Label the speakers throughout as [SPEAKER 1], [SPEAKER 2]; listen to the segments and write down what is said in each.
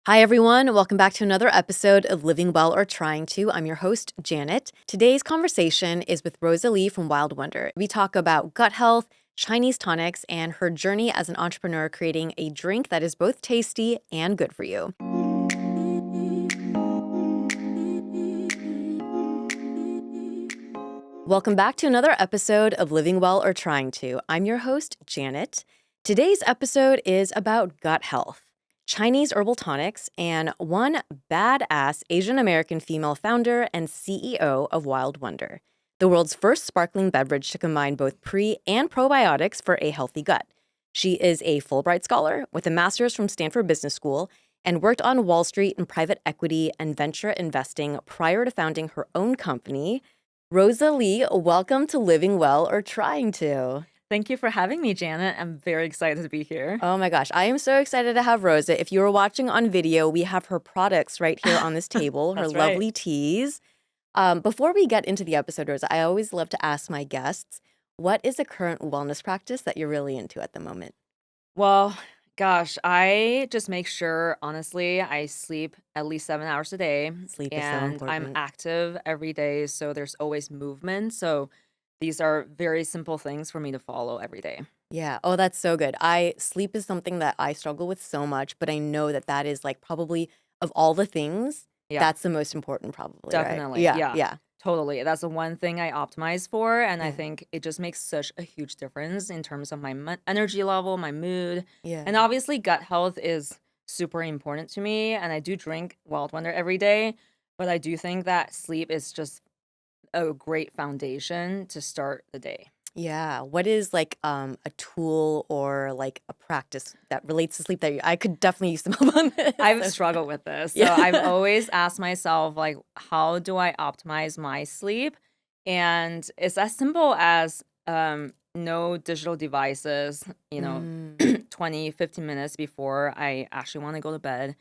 [SPEAKER 1] Hi, everyone. Welcome back to another episode of Living Well or Trying to. I'm your host, Janet. Today's conversation is with Rosa Li from Wildwonder. We talk about gut health, Chinese tonics, and her journey as an entrepreneur creating a drink that is both tasty and good for you. Welcome back to another episode of Living Well or Trying to. I'm your host, Janet. Today's episode is about gut health, Chinese herbal tonics, and one badass Asian American female founder and CEO of Wildwonder, the world's first sparkling beverage to combine both pre and probiotics for a healthy gut. She is a Fulbright scholar with a master's from Stanford Business School and worked on Wall Street in private equity and venture investing prior to founding her own company. Rosa Li, welcome to Living Well or Trying to.
[SPEAKER 2] Thank you for having me, Janet. I'm very excited to be here.
[SPEAKER 1] Oh my gosh, I am so excited to have Rosa. If you were watching on video, we have her products right here on this table, her
[SPEAKER 2] That's right.
[SPEAKER 1] lovely teas. Before we get into the episode, Rosa, I always love to ask my guests, what is a current wellness practice that you're really into at the moment?
[SPEAKER 2] Well, gosh, I just make sure, honestly, I sleep at least 7 hours a day
[SPEAKER 1] Sleep is so
[SPEAKER 2] and I'm
[SPEAKER 1] important.
[SPEAKER 2] active every day. So there's always movement. So these are very simple things for me to follow every day.
[SPEAKER 1] Yeah. Oh, that's so good. Sleep is something that I struggle with so much, but I know that that is like probably of all the things,
[SPEAKER 2] Yeah,
[SPEAKER 1] that's the most important probably, right?
[SPEAKER 2] definitely.
[SPEAKER 1] Yeah,
[SPEAKER 2] Yeah,
[SPEAKER 1] yeah,
[SPEAKER 2] totally. That's the one thing I optimize for. And I
[SPEAKER 1] yeah,
[SPEAKER 2] think it just makes such a huge difference in terms of my energy level, my mood.
[SPEAKER 1] yeah.
[SPEAKER 2] And obviously, gut health is super important to me. And I do drink Wild Wonder every day. But I do think that sleep is just a great foundation to start the day.
[SPEAKER 1] Yeah. What is like a tool or like a practice that relates to sleep that I could definitely use some help on this.
[SPEAKER 2] I've
[SPEAKER 1] So,
[SPEAKER 2] struggled with this. So I've
[SPEAKER 1] yeah.
[SPEAKER 2] always asked myself, like, how do I optimize my sleep? And it's as simple as no digital devices,
[SPEAKER 1] Mm,
[SPEAKER 2] 20, 15 minutes before I actually want to go to bed.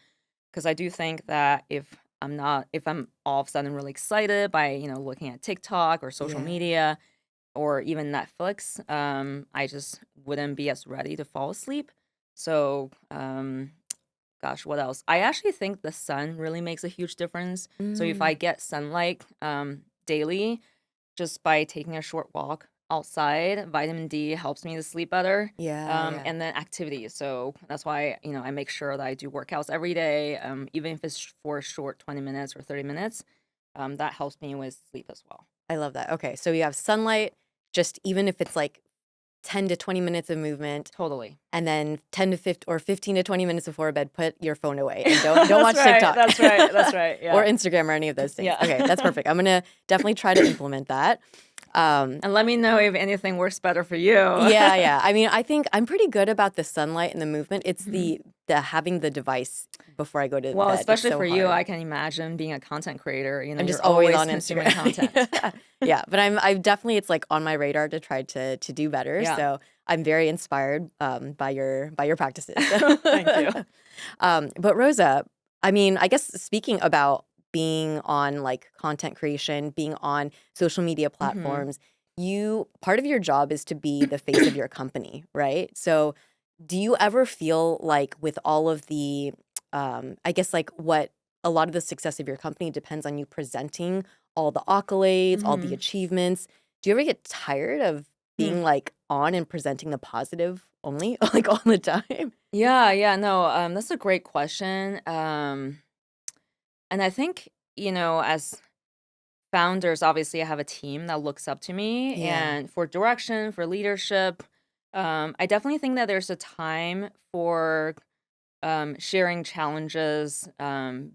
[SPEAKER 2] Because I do think that if I'm all of a sudden really excited by, looking at TikTok or social
[SPEAKER 1] yeah.
[SPEAKER 2] media or even Netflix, I just wouldn't be as ready to fall asleep. So, gosh, what else? I actually think the sun really makes a huge difference. So if I
[SPEAKER 1] Mm,
[SPEAKER 2] get sunlight daily, just by taking a short walk outside, vitamin D helps me to sleep better.
[SPEAKER 1] yeah, yeah.
[SPEAKER 2] And then activities. So that's why, I make sure that I do workouts every day, even if it's for a short 20 minutes or 30 minutes. That helps me with sleep as well.
[SPEAKER 1] I love that. Okay. So you have sunlight, just even if it's like 10 to 20 minutes of movement,
[SPEAKER 2] Totally.
[SPEAKER 1] and then 10 to 15 or 15 to 20 minutes before bed, put your phone away and don't
[SPEAKER 2] That's
[SPEAKER 1] watch
[SPEAKER 2] right.
[SPEAKER 1] TikTok
[SPEAKER 2] That's right. That's right.
[SPEAKER 1] or
[SPEAKER 2] Yeah.
[SPEAKER 1] Instagram or any of those things. Okay, that's
[SPEAKER 2] Yeah.
[SPEAKER 1] perfect. I'm gonna definitely try to implement that. Um,
[SPEAKER 2] And let me know if anything works better for you.
[SPEAKER 1] Yeah, yeah. I mean, I think I'm pretty good about the sunlight and the movement. It's
[SPEAKER 2] Mhm.
[SPEAKER 1] the having the device before I go to
[SPEAKER 2] Well,
[SPEAKER 1] bed. It's
[SPEAKER 2] especially
[SPEAKER 1] so
[SPEAKER 2] for you,
[SPEAKER 1] hard.
[SPEAKER 2] I can imagine being a content creator,
[SPEAKER 1] I'm just
[SPEAKER 2] you're
[SPEAKER 1] always
[SPEAKER 2] always
[SPEAKER 1] on
[SPEAKER 2] consuming
[SPEAKER 1] Instagram.
[SPEAKER 2] content.
[SPEAKER 1] Yeah. Yeah, but I definitely it's like on my radar to try to do better.
[SPEAKER 2] Yeah.
[SPEAKER 1] So I'm very inspired by your practices.
[SPEAKER 2] Thank you.
[SPEAKER 1] But Rosa, I mean, I guess speaking about being on like content creation, being on social media
[SPEAKER 2] Mhm.
[SPEAKER 1] platforms, you part of your job is to be the face of your company, right? So do you ever feel like with all of the I guess like what a lot of the success of your company depends on you presenting all the accolades, all the
[SPEAKER 2] Mhm.
[SPEAKER 1] achievements. Do you ever get tired of
[SPEAKER 2] Hmm.
[SPEAKER 1] being like on and presenting the positive only like all the time?
[SPEAKER 2] Yeah, yeah, no, that's a great question. And I think, as founders, obviously I have a team that looks up to me
[SPEAKER 1] Yeah.
[SPEAKER 2] and for direction, for leadership. I definitely think that there's a time for sharing challenges,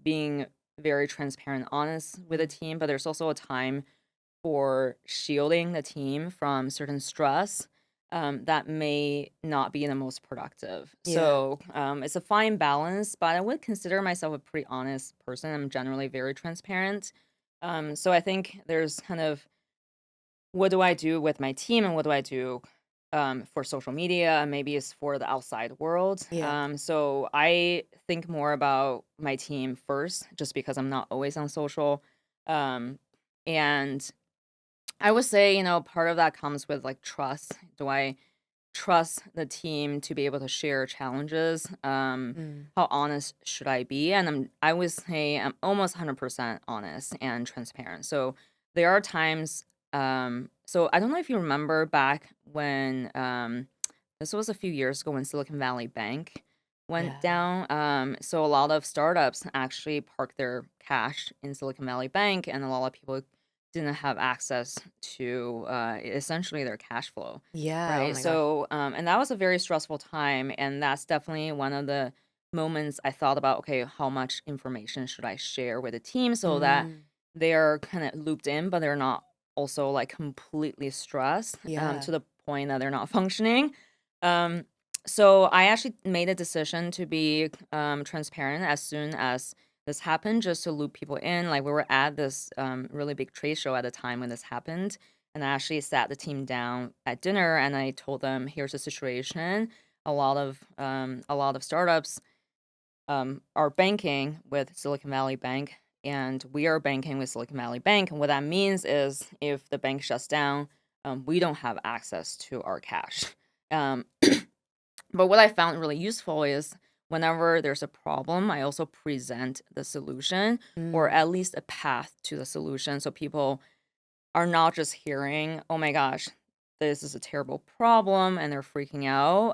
[SPEAKER 2] being very transparent, honest with a
[SPEAKER 1] Mm.
[SPEAKER 2] team, but there's also a time for shielding the team from certain stress that may not be the most productive.
[SPEAKER 1] Yeah.
[SPEAKER 2] So it's a fine balance, but I would consider myself a pretty honest person. I'm generally very transparent. So I think there's kind of what do I do with my team and what do I do for social media and maybe it's for the outside world.
[SPEAKER 1] Yeah.
[SPEAKER 2] So I think more about my team first, just because I'm not always on social. Um, and I would say, part of that comes with like trust. Do I trust the team to be able to share challenges.
[SPEAKER 1] Mm.
[SPEAKER 2] How honest should I be? And I would say I'm almost 100% honest and transparent. So there are times. So I don't know if you remember back when this was a few years ago when Silicon Valley Bank went
[SPEAKER 1] Yeah.
[SPEAKER 2] down. So a lot of startups actually parked their cash in Silicon Valley Bank, and a lot of people didn't have access to essentially their cash flow,
[SPEAKER 1] Yeah. Oh
[SPEAKER 2] right?
[SPEAKER 1] my gosh.
[SPEAKER 2] So, and that was a very stressful time, and that's definitely one of the moments I thought about, okay, how much information should I share with the team so that
[SPEAKER 1] Mm.
[SPEAKER 2] they're kind of looped in, but they're not also like completely stressed
[SPEAKER 1] Yeah.
[SPEAKER 2] to the point that they're not functioning. Um, so I actually made a decision to be transparent as soon as this happened, just to loop people in. Like we were at this really big trade show at the time when this happened, and I actually sat the team down at dinner and I told them, "Here's the situation. A lot of startups are banking with Silicon Valley Bank, and we are banking with Silicon Valley Bank. And what that means is, if the bank shuts down, we don't have access to our cash." Um, but what I found really useful is whenever there's a problem, I also present the solution or
[SPEAKER 1] Mm.
[SPEAKER 2] at least a path to the solution. So people are not just hearing, oh my gosh, this is a terrible problem, and they're freaking out.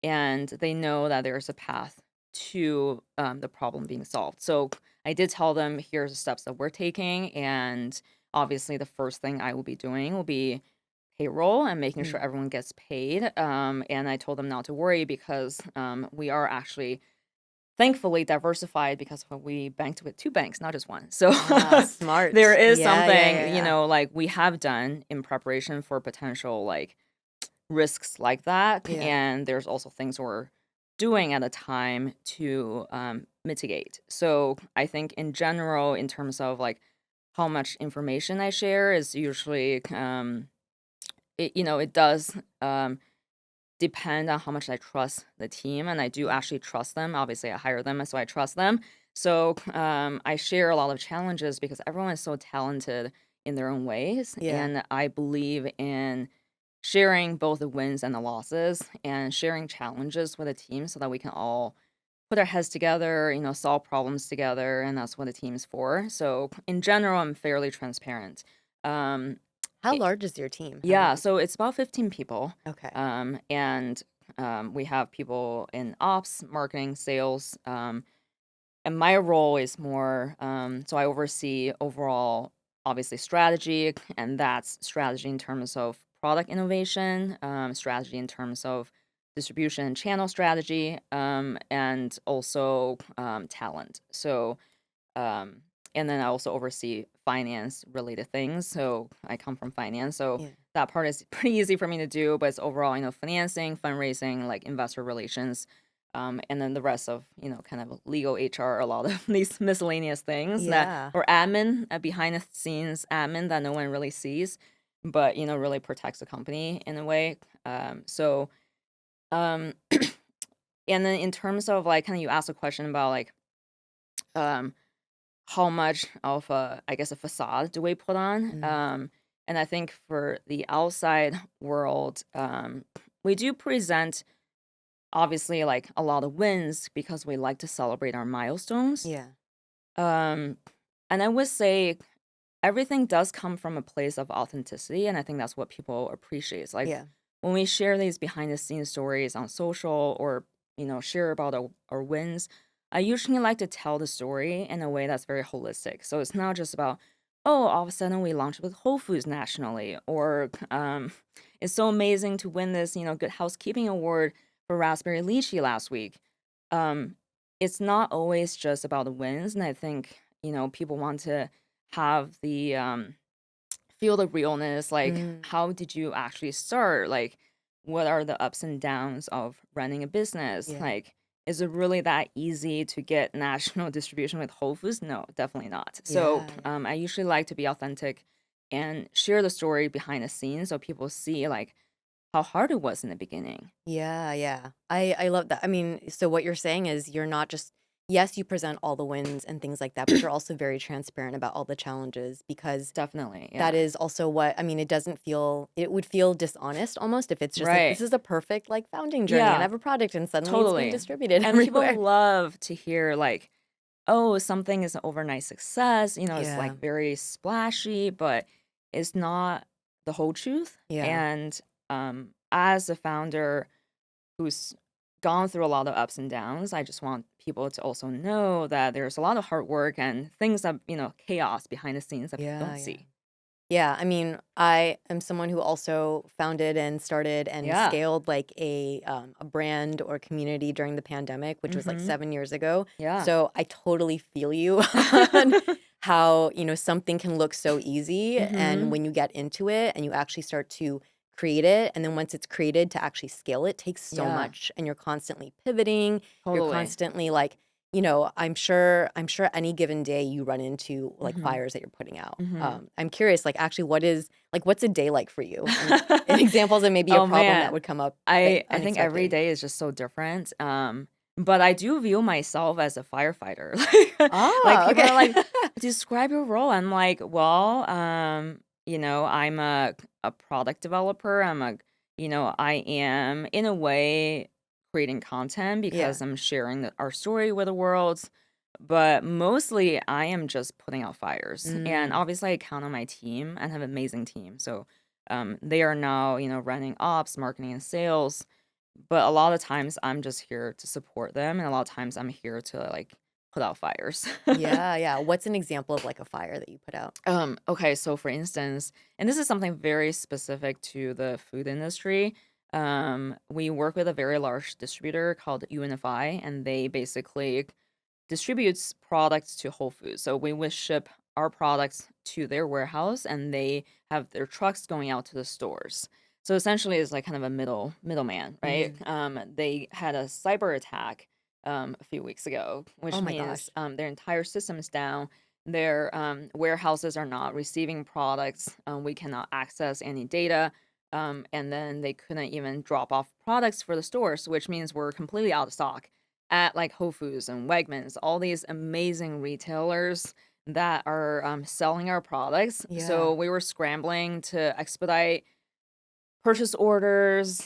[SPEAKER 2] And they know that there's a path to the problem being solved. So I did tell them, here's the steps that we're taking. And obviously, the first thing I will be doing will be payroll and making sure
[SPEAKER 1] Mm.
[SPEAKER 2] everyone gets paid. And I told them not to worry because we are actually thankfully diversified because we banked with two banks, not just one. So
[SPEAKER 1] Ah,
[SPEAKER 2] there
[SPEAKER 1] smart.
[SPEAKER 2] is
[SPEAKER 1] Yeah. Yeah. Yeah.
[SPEAKER 2] something,
[SPEAKER 1] Yeah.
[SPEAKER 2] like we have done in preparation for potential like risks like that.
[SPEAKER 1] Yeah.
[SPEAKER 2] And there's also things we're doing at a time to mitigate. So I think in general, in terms of like how much information I share is usually it does depend on how much I trust the team, and I do
[SPEAKER 1] Mm.
[SPEAKER 2] actually trust them. Obviously, I hire them, so I trust them. So I share a lot of challenges because everyone is so talented in their own ways,
[SPEAKER 1] Yeah.
[SPEAKER 2] and I believe in sharing both the wins and the losses, and sharing challenges with a team so that we can all put our heads together, solve problems together, and that's what a team's for. So in general, I'm fairly transparent. Um,
[SPEAKER 1] How large is your team? How many
[SPEAKER 2] yeah,
[SPEAKER 1] people?
[SPEAKER 2] so it's about 15 people.
[SPEAKER 1] Okay.
[SPEAKER 2] And we have people in ops, marketing, sales. And my role is more so I oversee overall, obviously, strategy, and that's strategy in terms of product innovation, strategy in terms of distribution and channel strategy, and also talent. So um, and then I also oversee finance related things. So I come from finance. So
[SPEAKER 1] Yeah.
[SPEAKER 2] that part is pretty easy for me to do, but it's overall, financing, fundraising, like investor relations. And then the rest of, kind of legal HR, a lot of these miscellaneous things that,
[SPEAKER 1] Yeah.
[SPEAKER 2] or admin, behind the scenes admin that no one really sees, but, really protects the company in a way. Um, and then in terms of like, kind of you asked a question about like, um, how much of a, I guess, a facade do we put on?
[SPEAKER 1] Mm.
[SPEAKER 2] And I think for the outside world, we do present obviously like a lot of wins because we like to celebrate our milestones.
[SPEAKER 1] Yeah.
[SPEAKER 2] Um, and I would say everything does come from a place of authenticity, and I think that's what people appreciate. It's like
[SPEAKER 1] Yeah.
[SPEAKER 2] when we share these behind the scenes stories on social or share about our wins, I usually like to tell the story in a way that's very holistic. So it's not just about, oh, all of a sudden we launched with Whole Foods nationally, or it's so amazing to win this Good Housekeeping award for raspberry lychee last week. um it's not always just about the wins, and I think people want to have the feel the realness, like
[SPEAKER 1] Mm.
[SPEAKER 2] how did you actually start, like what are the ups and downs of running a business,
[SPEAKER 1] Yeah.
[SPEAKER 2] like is it really that easy to get national distribution with Whole Foods? No, definitely not. So
[SPEAKER 1] Yeah. Yeah.
[SPEAKER 2] I usually like to be authentic and share the story behind the scenes so people see like how hard it was in the beginning.
[SPEAKER 1] Yeah, yeah. I love that. I mean, so what you're saying is you're not just yes, you present all the wins and things like that, but you're also very transparent about all the challenges because
[SPEAKER 2] Definitely,
[SPEAKER 1] that
[SPEAKER 2] yeah.
[SPEAKER 1] is also what I mean, it would feel dishonest almost if it's just like, this
[SPEAKER 2] Right.
[SPEAKER 1] is a perfect like founding journey and I
[SPEAKER 2] Yeah,
[SPEAKER 1] have a product and suddenly it's being
[SPEAKER 2] totally.
[SPEAKER 1] distributed
[SPEAKER 2] And people
[SPEAKER 1] everywhere.
[SPEAKER 2] love to hear like, "Oh, something is an overnight success," it's
[SPEAKER 1] Yeah.
[SPEAKER 2] like very splashy, but it's not the whole truth.
[SPEAKER 1] Yeah.
[SPEAKER 2] And as a founder who's gone through a lot of ups and downs, I just want people to also know that there's a lot of hard work and things that, chaos behind the scenes that people
[SPEAKER 1] Yeah,
[SPEAKER 2] don't
[SPEAKER 1] yeah.
[SPEAKER 2] see.
[SPEAKER 1] Yeah, I mean, I am someone who also founded and started and
[SPEAKER 2] Yeah.
[SPEAKER 1] scaled like a brand or community during the pandemic, which was like
[SPEAKER 2] Mhm.
[SPEAKER 1] 7 years ago.
[SPEAKER 2] Yeah.
[SPEAKER 1] So I totally feel you on how, something can look so easy. And
[SPEAKER 2] Mhm.
[SPEAKER 1] when you get into it and you actually start to create it, and then once it's created to actually scale it takes so
[SPEAKER 2] Yeah.
[SPEAKER 1] much. And you're constantly pivoting. You're
[SPEAKER 2] Totally.
[SPEAKER 1] constantly like, I'm sure any given day you run into like
[SPEAKER 2] Mhm.
[SPEAKER 1] fires that you're putting out.
[SPEAKER 2] Mhm.
[SPEAKER 1] I'm curious, like actually what's a day like for you? And examples of maybe a
[SPEAKER 2] Oh,
[SPEAKER 1] problem that
[SPEAKER 2] man.
[SPEAKER 1] would come up
[SPEAKER 2] I think every
[SPEAKER 1] unexpected.
[SPEAKER 2] day is just so different, but I do view myself as a firefighter. Like,
[SPEAKER 1] Oh,
[SPEAKER 2] people
[SPEAKER 1] okay.
[SPEAKER 2] are like, "Describe your role." I'm like, "Well, I'm a product developer. I am, in a way, creating content
[SPEAKER 1] Yeah.
[SPEAKER 2] because I'm sharing our story with the world, but mostly I am just putting out fires." And
[SPEAKER 1] Mm,
[SPEAKER 2] obviously, I count on my team and have an amazing team, so they are now, running ops, marketing, and sales. But a lot of times I'm just here to support them, and a lot of times I'm here to like put out fires.
[SPEAKER 1] yeah, yeah. What's an example of like a fire that you put out?
[SPEAKER 2] Okay, so for instance, and this is something very specific to the food industry. We work with a very large distributor called UNFI, and they basically distributes products to Whole Foods. So we would ship our products to their warehouse and they have their trucks going out to the stores. So essentially it's like kind of a middleman, right?
[SPEAKER 1] Mhm.
[SPEAKER 2] They had a cyber attack a few weeks ago,
[SPEAKER 1] Oh
[SPEAKER 2] which
[SPEAKER 1] my
[SPEAKER 2] means
[SPEAKER 1] gosh.
[SPEAKER 2] their entire system is down. Their warehouses are not receiving products. We cannot access any data. And then they couldn't even drop off products for the stores, which means we're completely out of stock at like Whole Foods and Wegmans, all these amazing retailers that are selling our products.
[SPEAKER 1] Yeah.
[SPEAKER 2] So we were scrambling to expedite purchase orders,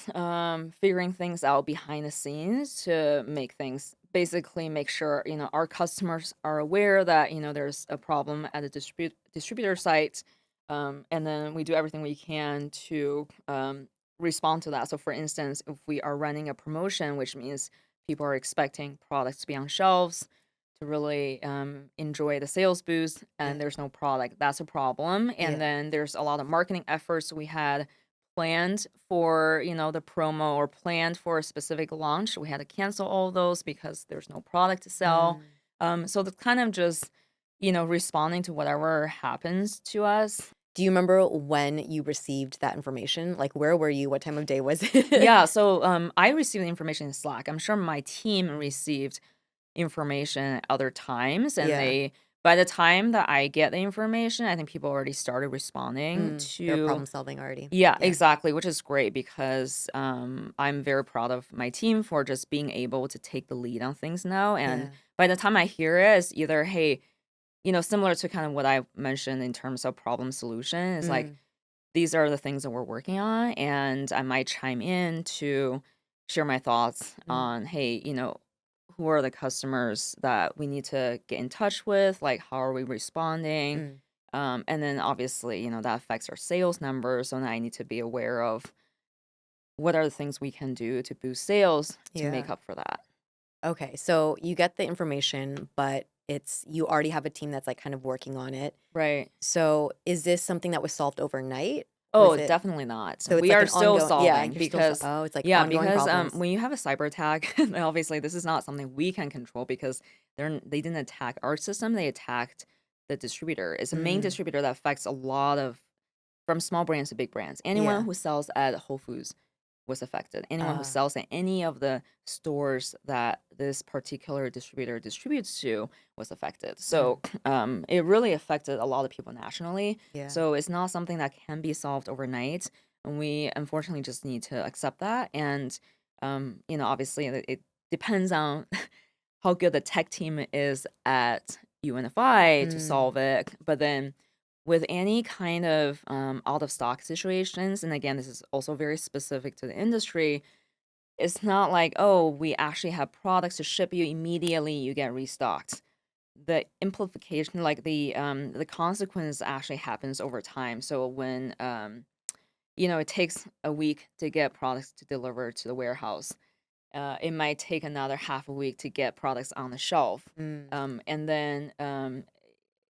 [SPEAKER 2] figuring things out behind the scenes to make things basically make sure our customers are aware that there's a problem at the distributor site, and then we do everything we can to respond to that. So for instance, if we are running a promotion, which means people are expecting products to be on shelves to really enjoy the sales boost,
[SPEAKER 1] Yeah.
[SPEAKER 2] and there's no product, that's a problem. And
[SPEAKER 1] Yeah.
[SPEAKER 2] then there's a lot of marketing efforts we had planned for, the promo or planned for a specific launch. We had to cancel all those because there's no product to sell.
[SPEAKER 1] Mm.
[SPEAKER 2] So the kind of just, responding to whatever happens to us.
[SPEAKER 1] Do you remember when you received that information? Like where were you? What time of day was it?
[SPEAKER 2] Yeah, so I received the information in Slack. I'm sure my team received information at other times, and
[SPEAKER 1] Yeah.
[SPEAKER 2] they by the time that I get the information, I think people already started responding
[SPEAKER 1] They're
[SPEAKER 2] to.
[SPEAKER 1] problem solving already.
[SPEAKER 2] Yeah,
[SPEAKER 1] Yeah.
[SPEAKER 2] exactly, which is great because I'm very proud of my team for just being able to take the lead on things now. And
[SPEAKER 1] Yeah.
[SPEAKER 2] by the time I hear it, it's either, hey, similar to kind of what I mentioned in terms of problem solution, is like,
[SPEAKER 1] Mm.
[SPEAKER 2] these are the things that we're working on. And I might chime in to share my thoughts
[SPEAKER 1] Mm.
[SPEAKER 2] on, hey, who are the customers that we need to get in touch with? Like, how are we responding?
[SPEAKER 1] Mm.
[SPEAKER 2] And then obviously, that affects our sales numbers. So now I need to be aware of what are the things we can do to boost sales to
[SPEAKER 1] Yeah.
[SPEAKER 2] make up for that.
[SPEAKER 1] Okay, so you get the information, but you already have a team that's like kind of working on it.
[SPEAKER 2] Right.
[SPEAKER 1] So is this something that was solved overnight? Was
[SPEAKER 2] Oh,
[SPEAKER 1] it
[SPEAKER 2] definitely not.
[SPEAKER 1] so it's
[SPEAKER 2] We
[SPEAKER 1] like
[SPEAKER 2] are
[SPEAKER 1] an
[SPEAKER 2] still
[SPEAKER 1] ongoing yeah,
[SPEAKER 2] solving
[SPEAKER 1] you're still
[SPEAKER 2] because,
[SPEAKER 1] oh, it's like
[SPEAKER 2] yeah,
[SPEAKER 1] ongoing
[SPEAKER 2] because
[SPEAKER 1] problems.
[SPEAKER 2] when you have a cyber attack, obviously this is not something we can control because they didn't attack our system, they attacked the distributor. It's a main
[SPEAKER 1] Mm,
[SPEAKER 2] distributor that affects a lot of, from small brands to big brands. Anyone
[SPEAKER 1] yeah.
[SPEAKER 2] who sells at Whole Foods was affected. Anyone who
[SPEAKER 1] Uh,
[SPEAKER 2] sells at any of the stores that this particular distributor distributes to was affected.
[SPEAKER 1] mm,
[SPEAKER 2] So it really affected a lot of people nationally.
[SPEAKER 1] yeah.
[SPEAKER 2] So it's not something that can be solved overnight. And we unfortunately just need to accept that. And, obviously it depends on how good the tech team is at UNFI to
[SPEAKER 1] Mm.
[SPEAKER 2] solve it. But then with any kind of out of stock situations, and again, this is also very specific to the industry, it's not like, oh, we actually have products to ship you immediately, you get restocked. The implication, like the consequence actually happens over time. So when it takes a week to get products to deliver to the warehouse, it might take another half a week to get products on the shelf.
[SPEAKER 1] Mm.
[SPEAKER 2] And then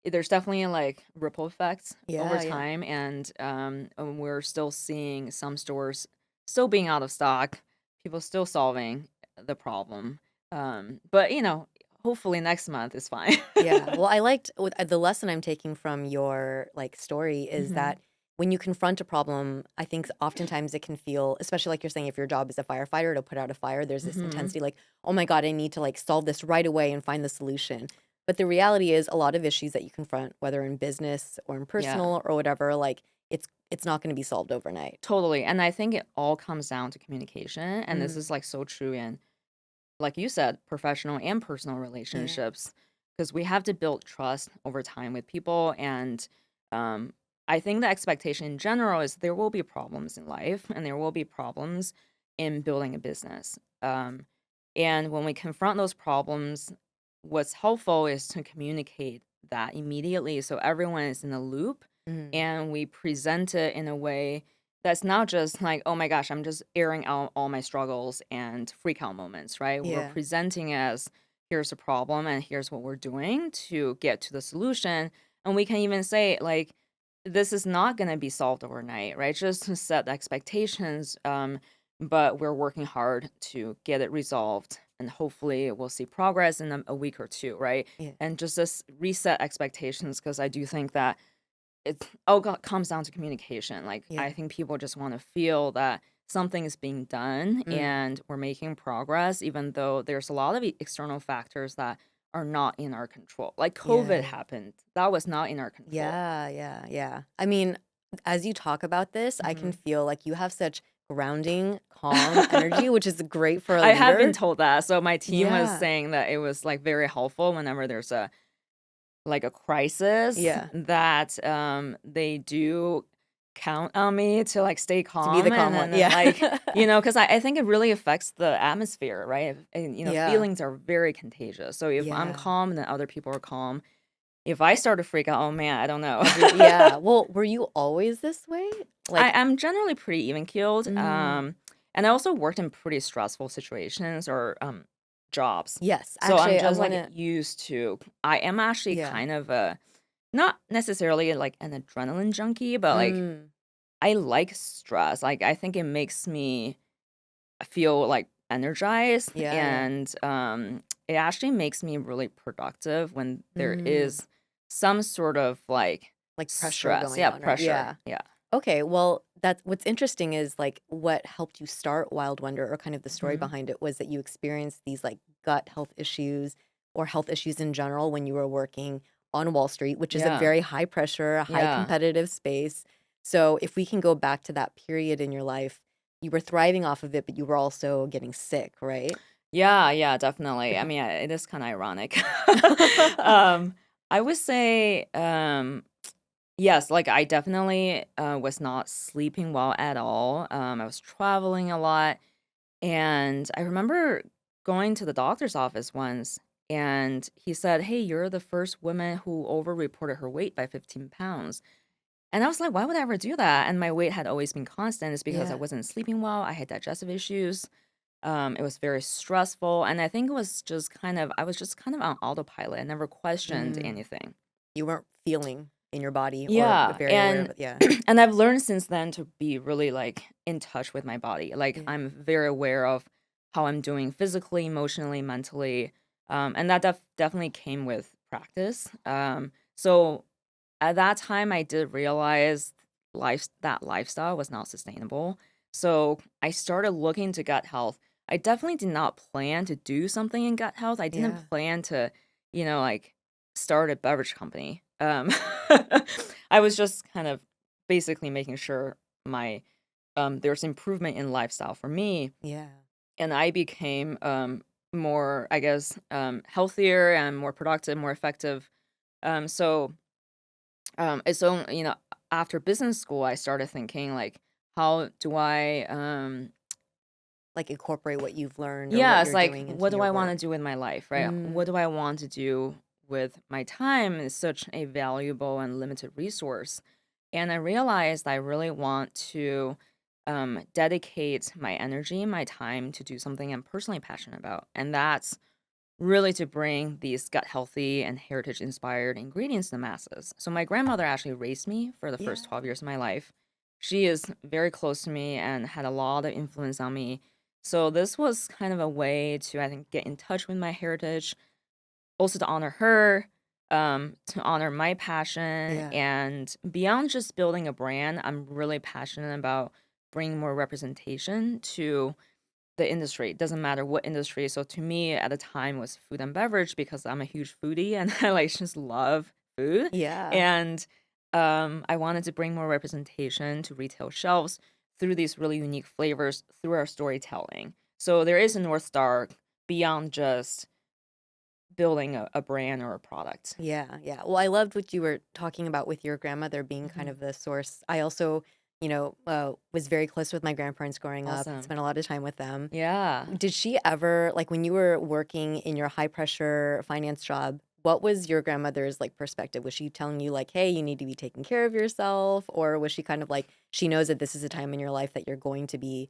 [SPEAKER 2] there's definitely like ripple effects over
[SPEAKER 1] Yeah, yeah.
[SPEAKER 2] time, and we're still seeing some stores still being out of stock, people still solving the problem. But hopefully next month is fine.
[SPEAKER 1] Yeah. Well, I liked the lesson I'm taking from your like story is
[SPEAKER 2] Hmm.
[SPEAKER 1] that when you confront a problem, I think oftentimes it can feel, especially like you're saying, if your job is a firefighter to put out a fire, there's this
[SPEAKER 2] Hmm.
[SPEAKER 1] intensity like, oh my God, I need to like solve this right away and find the solution. But the reality is a lot of issues that you confront, whether in business or in
[SPEAKER 2] Yeah,
[SPEAKER 1] personal or whatever, like it's not going to be solved overnight.
[SPEAKER 2] totally. And I think it all comes down to communication, and this is
[SPEAKER 1] Mm.
[SPEAKER 2] like so true in, like you said, professional and personal
[SPEAKER 1] Yeah.
[SPEAKER 2] relationships, because we have to build trust over time with people. And um, I think the expectation in general is there will be problems in life and there will be problems in building a business. And when we confront those problems, what's helpful is to communicate that immediately so everyone is in the loop,
[SPEAKER 1] Mm.
[SPEAKER 2] and we present it in a way that's not just like, oh my gosh, I'm just airing out all my struggles and freak out moments, right? We're
[SPEAKER 1] Yeah.
[SPEAKER 2] presenting as, here's a problem and here's what we're doing to get to the solution. And we can even say, like, this is not going to be solved overnight, right? Just to set the expectations. But we're working hard to get it resolved. And hopefully we'll see progress in a week or two, right?
[SPEAKER 1] Yeah.
[SPEAKER 2] And just this reset expectations, because I do think that it's all comes down to communication. Like, I
[SPEAKER 1] Yeah.
[SPEAKER 2] think people just want to feel that something is being done
[SPEAKER 1] Mm.
[SPEAKER 2] and we're making progress, even though there's a lot of external factors that are not in our control. Like COVID
[SPEAKER 1] Yeah.
[SPEAKER 2] happened, that was not in our control.
[SPEAKER 1] Yeah, yeah, yeah. I mean, as you talk about this, I can
[SPEAKER 2] Hmm.
[SPEAKER 1] feel like you have such grounding, calm energy, which is great for a
[SPEAKER 2] I have been
[SPEAKER 1] leader.
[SPEAKER 2] told that. So my team was
[SPEAKER 1] Yeah,
[SPEAKER 2] saying that it was like very helpful whenever there's a crisis,
[SPEAKER 1] yeah.
[SPEAKER 2] that they do count on me to like stay
[SPEAKER 1] To be the
[SPEAKER 2] calm, and
[SPEAKER 1] calm one.
[SPEAKER 2] then
[SPEAKER 1] Yeah.
[SPEAKER 2] like because I think it really affects the atmosphere, right? And
[SPEAKER 1] Yeah,
[SPEAKER 2] feelings are very contagious, so if I'm
[SPEAKER 1] yeah.
[SPEAKER 2] calm, then other people are calm. If I start to freak out, oh man, I don't know.
[SPEAKER 1] Yeah. Well, were you always this way? Like,
[SPEAKER 2] I'm generally pretty even keeled,
[SPEAKER 1] mm,
[SPEAKER 2] and I also worked in pretty stressful situations or jobs,
[SPEAKER 1] yes.
[SPEAKER 2] so I'm
[SPEAKER 1] Actually, I
[SPEAKER 2] just
[SPEAKER 1] want
[SPEAKER 2] like
[SPEAKER 1] to,
[SPEAKER 2] used to. I am actually
[SPEAKER 1] yeah.
[SPEAKER 2] kind of a, not necessarily like an adrenaline junkie, but like
[SPEAKER 1] Mm,
[SPEAKER 2] I like stress. Like, I think it makes me feel like energized,
[SPEAKER 1] yeah, yeah.
[SPEAKER 2] and it actually makes me really productive when there
[SPEAKER 1] Mm,
[SPEAKER 2] is some sort of like
[SPEAKER 1] like pressure
[SPEAKER 2] stress.
[SPEAKER 1] going
[SPEAKER 2] Yeah,
[SPEAKER 1] on, right?
[SPEAKER 2] pressure.
[SPEAKER 1] Yeah.
[SPEAKER 2] Yeah.
[SPEAKER 1] Okay, well, that's what's interesting is like what helped you start Wild Wonder or kind of the story
[SPEAKER 2] Hmm.
[SPEAKER 1] behind it was that you experienced these like gut health issues or health issues in general when you were working on Wall Street, which is a
[SPEAKER 2] Yeah.
[SPEAKER 1] very high pressure, high
[SPEAKER 2] Yeah.
[SPEAKER 1] competitive space. So if we can go back to that period in your life, you were thriving off of it, but you were also getting sick, right?
[SPEAKER 2] Yeah, yeah, definitely. I mean, it is kind of ironic. um, I would say, yes, like I definitely was not sleeping well at all. I was traveling a lot, and I remember going to the doctor's office once, and he said, "Hey, you're the first woman who over-reported her weight by 15 pounds." And I was like, "Why would I ever do that?" And my weight had always been constant. It's because I
[SPEAKER 1] Yeah.
[SPEAKER 2] wasn't sleeping well. I had digestive issues. It was very stressful, and I think it was just I was just kind of on autopilot. I never questioned
[SPEAKER 1] Mm.
[SPEAKER 2] anything.
[SPEAKER 1] You weren't feeling in your body or
[SPEAKER 2] Yeah,
[SPEAKER 1] very aware of
[SPEAKER 2] and
[SPEAKER 1] it. Yeah.
[SPEAKER 2] and I've learned since then to be really like in touch with my body. Like,
[SPEAKER 1] Yeah.
[SPEAKER 2] I'm very aware of how I'm doing physically, emotionally, mentally, and that definitely came with practice. So at that time, I did realize that lifestyle was not sustainable. So I started looking into gut health. I definitely did not plan to do something in gut health. I
[SPEAKER 1] Yeah.
[SPEAKER 2] didn't plan to, like, start a beverage company. I was just kind of basically making sure my there's improvement in lifestyle for me,
[SPEAKER 1] Yeah.
[SPEAKER 2] and I became more, I guess, healthier and more productive, more effective. So it's only, after business school, I started thinking like, how do I,
[SPEAKER 1] Like incorporate what you've learned or what
[SPEAKER 2] yeah, it's
[SPEAKER 1] you're
[SPEAKER 2] like,
[SPEAKER 1] doing into
[SPEAKER 2] what do
[SPEAKER 1] your
[SPEAKER 2] I want to
[SPEAKER 1] work.
[SPEAKER 2] do with my life, right?
[SPEAKER 1] Mm,
[SPEAKER 2] What do I want to do with my time? Is such a valuable and limited resource. And I realized I really want to dedicate my energy, my time to do something I'm personally passionate about. And that's really to bring these gut healthy and heritage inspired ingredients to the masses. So, my grandmother actually raised me for the first
[SPEAKER 1] yeah.
[SPEAKER 2] 12 years of my life. She is very close to me and had a lot of influence on me. So, this was kind of a way to, I think, get in touch with my heritage, also to honor her, to honor my passion.
[SPEAKER 1] Yeah.
[SPEAKER 2] And beyond just building a brand, I'm really passionate about bringing more representation to the industry. It doesn't matter what industry. So to me at the time was food and beverage because I'm a huge foodie and I like just love food.
[SPEAKER 1] Yeah.
[SPEAKER 2] And I wanted to bring more representation to retail shelves through these really unique flavors through our storytelling. So there is a North Star beyond just building a brand or a product.
[SPEAKER 1] Yeah, yeah. Well, I loved what you were talking about with your grandmother being kind
[SPEAKER 2] Mhm.
[SPEAKER 1] of the source. I also, was very close with my grandparents growing up,
[SPEAKER 2] Awesome.
[SPEAKER 1] spent a lot of time with them.
[SPEAKER 2] Yeah.
[SPEAKER 1] Did she ever, like when you were working in your high pressure finance job, what was your grandmother's like perspective? Was she telling you like, hey, you need to be taking care of yourself? Or was she kind of like, she knows that this is a time in your life that you're going to be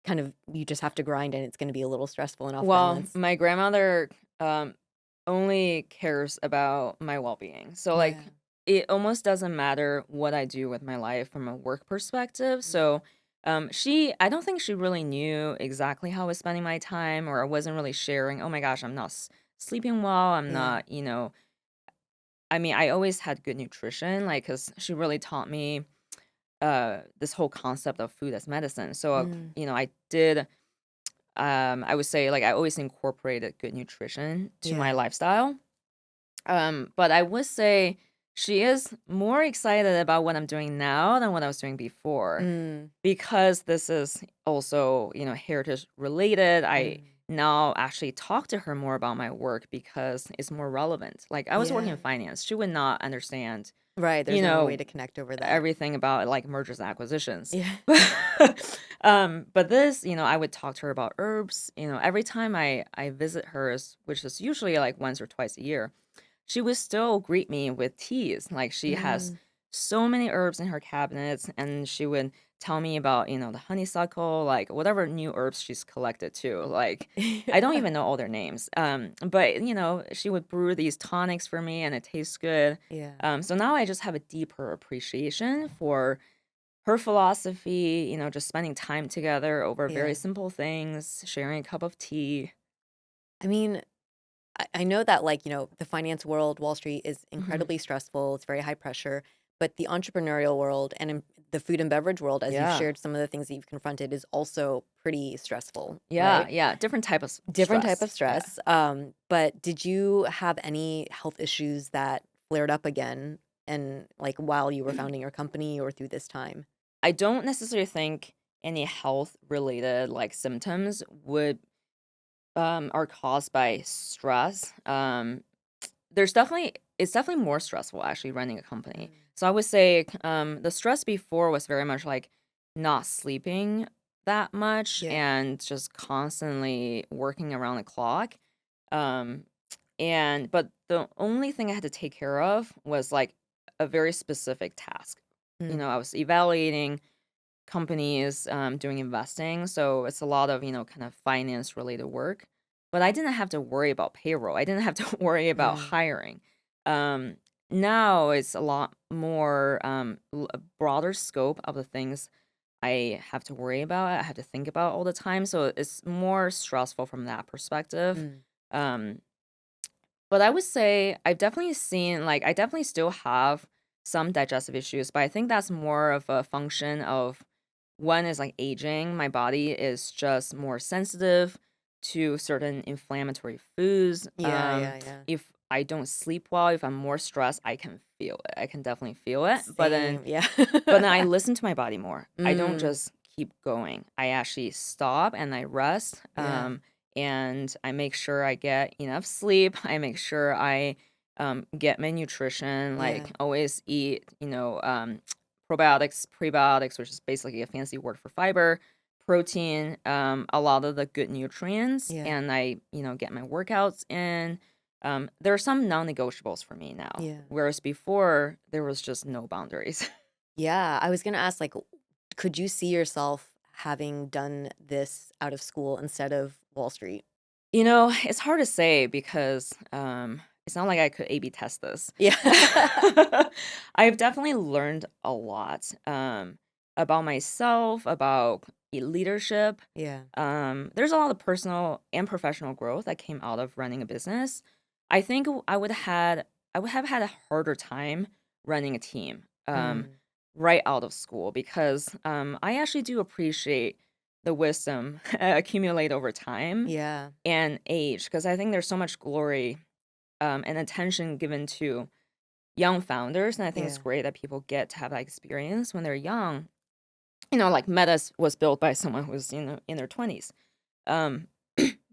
[SPEAKER 1] kind of, you just have to grind and it's going to be a little stressful and off
[SPEAKER 2] Well,
[SPEAKER 1] balance?
[SPEAKER 2] my grandmother only cares about my well-being. So like
[SPEAKER 1] Yeah.
[SPEAKER 2] it almost doesn't matter what I do with my life from a work perspective.
[SPEAKER 1] Mm.
[SPEAKER 2] So I don't think she really knew exactly how I was spending my time, or I wasn't really sharing, oh my gosh, I'm not sleeping well. I'm
[SPEAKER 1] Yeah.
[SPEAKER 2] not, I mean, I always had good nutrition, like, cuz she really taught me this whole concept of food as medicine. So,
[SPEAKER 1] Mm.
[SPEAKER 2] I did I would say like I always incorporated good nutrition to my
[SPEAKER 1] Yeah.
[SPEAKER 2] lifestyle. But I would say she is more excited about what I'm doing now than what I was doing before
[SPEAKER 1] Mm.
[SPEAKER 2] because this is also, heritage related. I
[SPEAKER 1] Mm.
[SPEAKER 2] now actually talk to her more about my work because it's more relevant. Like I was working
[SPEAKER 1] Yeah.
[SPEAKER 2] in finance, she would not understand,
[SPEAKER 1] Right,
[SPEAKER 2] you
[SPEAKER 1] there's no way
[SPEAKER 2] know,
[SPEAKER 1] to connect over that.
[SPEAKER 2] everything about like mergers and acquisitions.
[SPEAKER 1] Yeah.
[SPEAKER 2] But this, I would talk to her about herbs. Every time I visit hers, which is usually like once or twice a year, she would still greet me with teas. Like she has
[SPEAKER 1] Mm.
[SPEAKER 2] so many herbs in her cabinets, and she would tell me about, the honeysuckle, like whatever new herbs she's collected too. Like I don't
[SPEAKER 1] Yeah.
[SPEAKER 2] even know all their names. But she would brew these tonics for me and it tastes good.
[SPEAKER 1] Yeah.
[SPEAKER 2] So now I just have a deeper appreciation for her philosophy, just spending time together over very
[SPEAKER 1] Yeah.
[SPEAKER 2] simple things, sharing a cup of tea.
[SPEAKER 1] I mean, I know that, like, the finance world, Wall Street is
[SPEAKER 2] Mhm.
[SPEAKER 1] incredibly stressful, it's very high pressure, but the entrepreneurial world and in the food and beverage world, as you've
[SPEAKER 2] Yeah.
[SPEAKER 1] shared some of the things that you've confronted, is also pretty stressful,
[SPEAKER 2] Yeah,
[SPEAKER 1] right?
[SPEAKER 2] yeah, different type of
[SPEAKER 1] Different type
[SPEAKER 2] stress.
[SPEAKER 1] of
[SPEAKER 2] Yeah.
[SPEAKER 1] stress, but did you have any health issues that flared up again and, like, while you were founding your company or through this time?
[SPEAKER 2] I don't necessarily think any health related like symptoms would are caused by stress. It's definitely more stressful actually running a company.
[SPEAKER 1] Mm.
[SPEAKER 2] So I would say the stress before was very much like not sleeping that much
[SPEAKER 1] Yeah.
[SPEAKER 2] and just constantly working around the clock. Um but the only thing I had to take care of was like a very specific task.
[SPEAKER 1] Mm.
[SPEAKER 2] I was evaluating companies, doing investing. So it's a lot of, kind of finance related work. But I didn't have to worry about payroll. I didn't have to worry about
[SPEAKER 1] Mm.
[SPEAKER 2] hiring. Um, Now it's a lot more a broader scope of the things I have to worry about. I have to think about all the time. So it's more stressful from that perspective.
[SPEAKER 1] Mm.
[SPEAKER 2] Um, but I would say I've definitely seen, like, I definitely still have some digestive issues, but I think that's more of a function of one is like aging. My body is just more sensitive to certain inflammatory foods.
[SPEAKER 1] Yeah, yeah, yeah.
[SPEAKER 2] If I don't sleep well, if I'm more stressed, I can feel it. I can definitely feel it.
[SPEAKER 1] Same, yeah.
[SPEAKER 2] But then I listen to my body more. I don't
[SPEAKER 1] Mm,
[SPEAKER 2] just keep going. I actually stop and I rest.
[SPEAKER 1] yeah.
[SPEAKER 2] and I make sure I get enough sleep. I make sure I get my nutrition,
[SPEAKER 1] Yeah.
[SPEAKER 2] like always eat, probiotics, prebiotics, which is basically a fancy word for fiber, protein, a lot of the good nutrients,
[SPEAKER 1] Yeah.
[SPEAKER 2] and I, get my workouts in. There are some non-negotiables for me now,
[SPEAKER 1] Yeah.
[SPEAKER 2] whereas before there was just no boundaries.
[SPEAKER 1] Yeah. I was gonna ask, like, could you see yourself having done this out of school instead of Wall Street?
[SPEAKER 2] It's hard to say because it's not like I could A/B test this.
[SPEAKER 1] Yeah.
[SPEAKER 2] I've definitely learned a lot about myself, about leadership.
[SPEAKER 1] Yeah.
[SPEAKER 2] There's a lot of personal and professional growth that came out of running a business. I think I would have had a harder time running a team
[SPEAKER 1] Mm.
[SPEAKER 2] right out of school because I actually do appreciate the wisdom accumulate over time
[SPEAKER 1] Yeah.
[SPEAKER 2] and age because I think there's so much glory and attention given to young founders, and I think it's
[SPEAKER 1] Yeah.
[SPEAKER 2] great that people get to have that experience when they're young. Like was built by someone who's in their 20s. Um,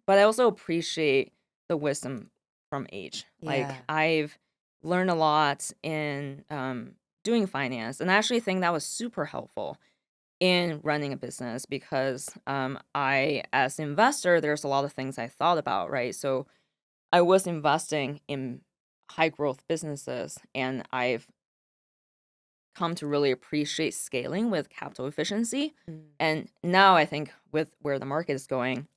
[SPEAKER 2] but I also appreciate the wisdom from age. Like
[SPEAKER 1] Yeah.
[SPEAKER 2] I've learned a lot in doing finance, and I actually think that was super helpful in running a business because I, as an investor, there's a lot of things I thought about, right? So I was investing in high growth businesses, and I've come to really appreciate scaling with capital efficiency.
[SPEAKER 1] Mm.
[SPEAKER 2] And now I think with where the market is going,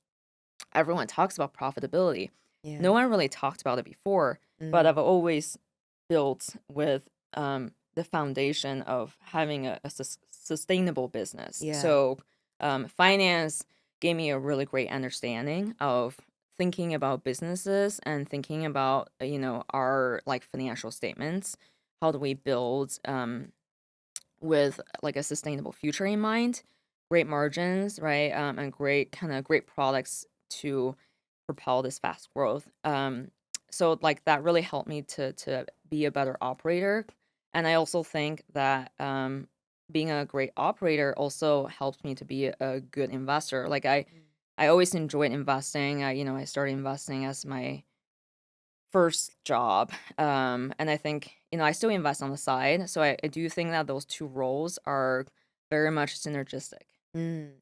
[SPEAKER 2] everyone talks about profitability.
[SPEAKER 1] Yeah.
[SPEAKER 2] No one really talked about it before, but
[SPEAKER 1] Mm.
[SPEAKER 2] I've always built with the foundation of having a sustainable business.
[SPEAKER 1] Yeah.
[SPEAKER 2] So finance gave me a really great understanding of thinking about businesses and thinking about our like financial statements. How do we build with like a sustainable future in mind, great margins, right? And great products to propel this fast growth. So like that really helped me to be a better operator. And I also think that being a great operator also helps me to be a good investor. Like
[SPEAKER 1] Mm.
[SPEAKER 2] I always enjoyed investing. I started investing as my first job. And I think, I still invest on the side. So I do think that those two roles are very much synergistic.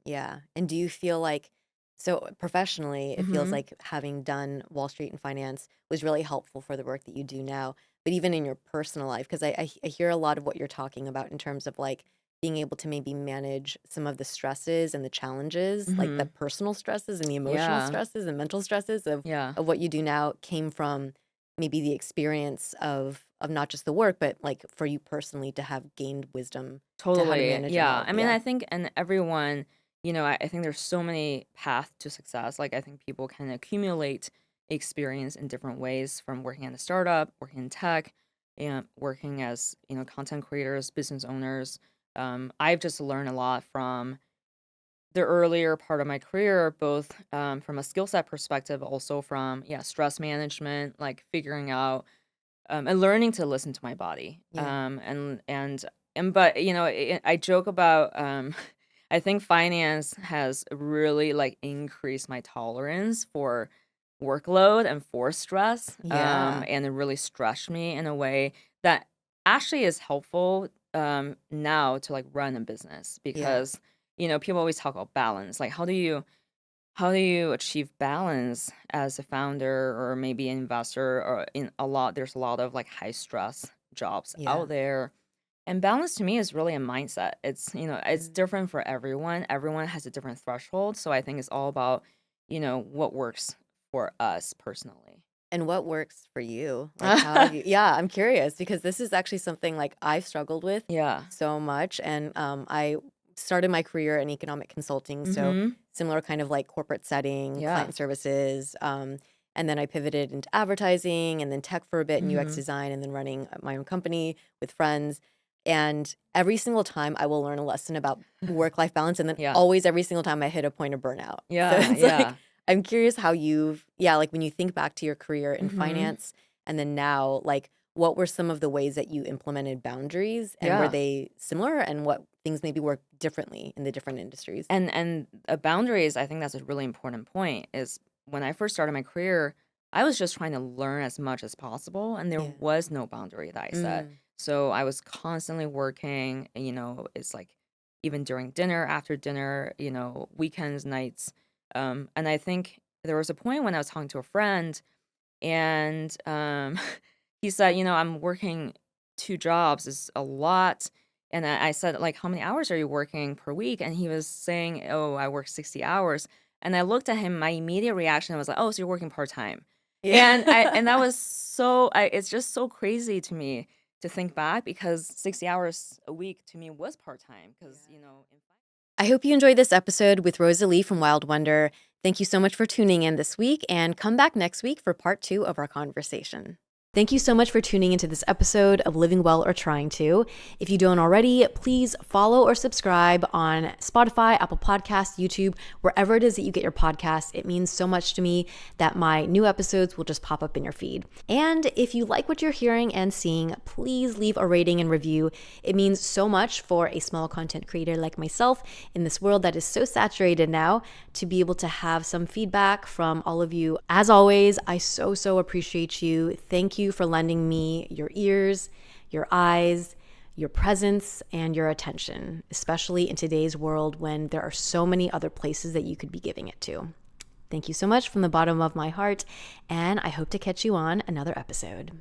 [SPEAKER 1] Yeah. And do you feel like, so professionally, it feels
[SPEAKER 2] Mm-hmm.
[SPEAKER 1] like having done Wall Street and finance was really helpful for the work that you do now, but even in your personal life, because I hear a lot of what you're talking about in terms of like being able to maybe manage some of the stresses and the challenges, like the
[SPEAKER 2] Mm-hmm.
[SPEAKER 1] personal stresses and the emotional
[SPEAKER 2] Yeah.
[SPEAKER 1] stresses and mental stresses
[SPEAKER 2] Yeah.
[SPEAKER 1] of what you do now came from maybe the experience of not just the work, but like for you personally to have gained wisdom to how to
[SPEAKER 2] Totally.
[SPEAKER 1] manage it
[SPEAKER 2] Yeah.
[SPEAKER 1] all.
[SPEAKER 2] I mean,
[SPEAKER 1] Yeah.
[SPEAKER 2] I think, and everyone, I think there's so many paths to success. Like, I think people can accumulate experience in different ways from working at a startup, working in tech, and working as, content creators, business owners. I've just learned a lot from the earlier part of my career, both from a skill set perspective, also from, yeah, stress management, like figuring out and learning to listen to my body.
[SPEAKER 1] Yeah.
[SPEAKER 2] But I joke about I think finance has really like increased my tolerance for workload and for stress,
[SPEAKER 1] Yeah.
[SPEAKER 2] and it really stretched me in a way that actually is helpful now to like run a business
[SPEAKER 1] Yeah.
[SPEAKER 2] because people always talk about balance, like how do you achieve balance as a founder or maybe an investor or there's a lot of like high stress jobs
[SPEAKER 1] Yeah.
[SPEAKER 2] out there. And balance to me is really a mindset. It's
[SPEAKER 1] Mm.
[SPEAKER 2] different for everyone. Everyone has a different threshold. So I think it's all about, what works for us personally.
[SPEAKER 1] And what works for you? Like, how have you yeah, I'm curious because this is actually something, like, I've struggled with
[SPEAKER 2] Yeah.
[SPEAKER 1] so much, and, I started my career in economic consulting, so
[SPEAKER 2] Mm-hmm.
[SPEAKER 1] similar kind of, like, corporate setting,
[SPEAKER 2] Yeah.
[SPEAKER 1] client services, and then I pivoted into advertising and then tech for a bit and UX
[SPEAKER 2] Mm-hmm.
[SPEAKER 1] design and then running, my own company with friends, and every single time I will learn a lesson about work-life balance, and then
[SPEAKER 2] Yeah.
[SPEAKER 1] always every single time I hit a point of burnout. So
[SPEAKER 2] Yeah.
[SPEAKER 1] it's like
[SPEAKER 2] Yeah.
[SPEAKER 1] I'm curious how yeah, like when you think back to your career in
[SPEAKER 2] Mm-hmm.
[SPEAKER 1] finance and then now, like what were some of the ways that you implemented boundaries and were
[SPEAKER 2] Yeah.
[SPEAKER 1] they similar and what things maybe work differently in the different industries?
[SPEAKER 2] And boundaries, I think that's a really important point. Is when I first started my career, I was just trying to learn as much as possible, and there
[SPEAKER 1] Yeah.
[SPEAKER 2] was no boundary that I set.
[SPEAKER 1] Mm.
[SPEAKER 2] So I was constantly working, it's like even during dinner, after dinner, weekends, nights. And I think there was a point when I was talking to a friend, and he said, I'm working 2 jobs is a lot. And I said, like, how many hours are you working per week? And he was saying, oh, I work 60 hours. And I looked at him, my immediate reaction was like, oh, so you're working part-time. And
[SPEAKER 1] Yeah.
[SPEAKER 2] that was it's just so crazy to me to think back, because 60 hours a week to me was part-time, because,
[SPEAKER 1] I hope you enjoyed this episode with Rosa Li from Wild Wonder. Thank you so much for tuning in this week, and come back next week for part 2 of our conversation. Thank you so much for tuning into this episode of Living Well or Trying to. If you don't already, please follow or subscribe on Spotify, Apple Podcasts, YouTube, wherever it is that you get your podcasts. It means so much to me that my new episodes will just pop up in your feed. And if you like what you're hearing and seeing, please leave a rating and review. It means so much for a small content creator like myself in this world that is so saturated now, to be able to have some feedback from all of you. As always, I so appreciate you. Thank you for lending me your ears, your eyes, your presence, and your attention, especially in today's world when there are so many other places that you could be giving it to. Thank you so much from the bottom of my heart, and I hope to catch you on another episode.